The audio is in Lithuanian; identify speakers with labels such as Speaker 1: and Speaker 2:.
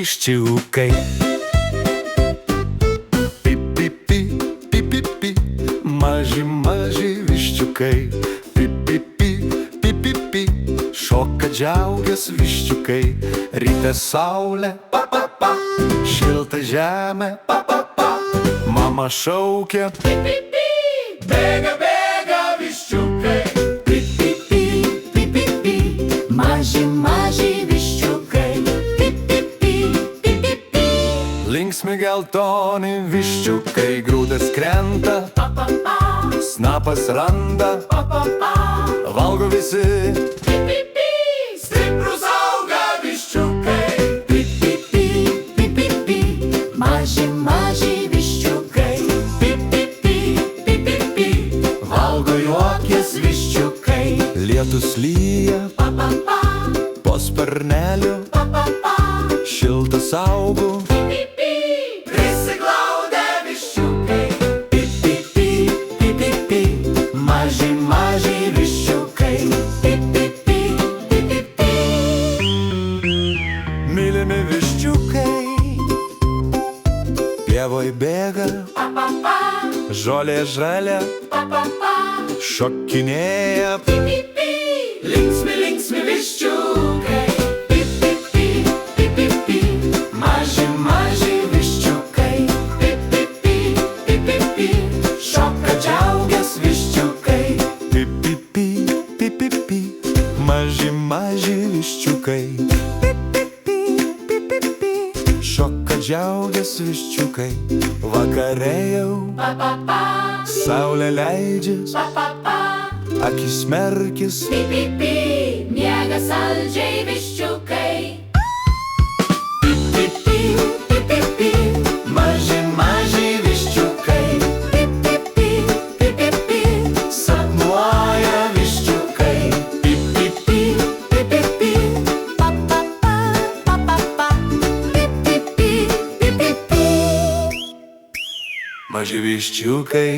Speaker 1: viščiukai. Pi-pi-pi, pi-pi-pi, maži, maži viščiukai. Pi-pi-pi, pi-pi-pi, šoka džiaugias viščiukai. Ryte saulė, pa-pa-pa, šilta žemė, pa-pa-pa. Mama šaukia, pi-pi-pi, bėga, bėga viščiukai.
Speaker 2: Pi-pi-pi, pi-pi-pi, maži, maži viščiukai. Pi-pi-pi, pi-pi-pi,
Speaker 1: Linksmi geltoni viščiukai, grūdas krenta,
Speaker 2: pa-pa-pa,
Speaker 1: snapas randa,
Speaker 2: pa-pa-pa.
Speaker 1: valgo visi.
Speaker 2: Pi-pi-pi, stiprūs auga viščiukai. Pi-pi-pi, pi-pi-pi, maži, maži viščiukai. Pi-pi-pi, pi-pi-pi, valgo juokės viščiukai.
Speaker 1: Lietus lyja,
Speaker 2: Pa-pa-pa,
Speaker 1: po sparneliu,
Speaker 2: pa-pa-pa.
Speaker 1: šiltas augu.
Speaker 2: Pi-pi-pi, prisiglaudę viščiukai. Pi-pi-pi, pi-pi-pi, maži, maži viščiukai. Pi-pi-pi, pi-pi-pi.
Speaker 1: Mylimi viščiukai, pievoj bėga,
Speaker 2: Pa-pa-pa,
Speaker 1: žolė žalia,
Speaker 2: pa-pa-pa.
Speaker 1: šokinėja.
Speaker 2: Pi-pi-pi, linksmi, linksmi viščiukai. Pi-pi-pi, pi-pi-pi, maži, maži viščiukai. Pi-pi-pi, pi-pi-pi, šoka džiaugias viščiukai.
Speaker 1: Pi-pi-pi, pi-pi-pi, maži, maži viščiukai. Pi-pi-pi, pi-pi-pi, šoka džiaugias viščiukai. Vakare jau,
Speaker 2: Pa-pa-pa,
Speaker 1: saulė leidžias,
Speaker 2: pa-pa-pa.
Speaker 1: akis merkis.
Speaker 2: Pi-pi-pi, miega saldžiai viščiukai. Pi-pi-pi, pi-pi-pi, maži, maži viščiukai. Pi-pi-pi, pi-pi-pi, sapnuoja viščiukai. Pi-pi-pi, pi-pi-pi, pa-pa-pa, pa-pa-pa. Pi-pi-pi, pi-pi-pi.
Speaker 1: Maži viščiukai,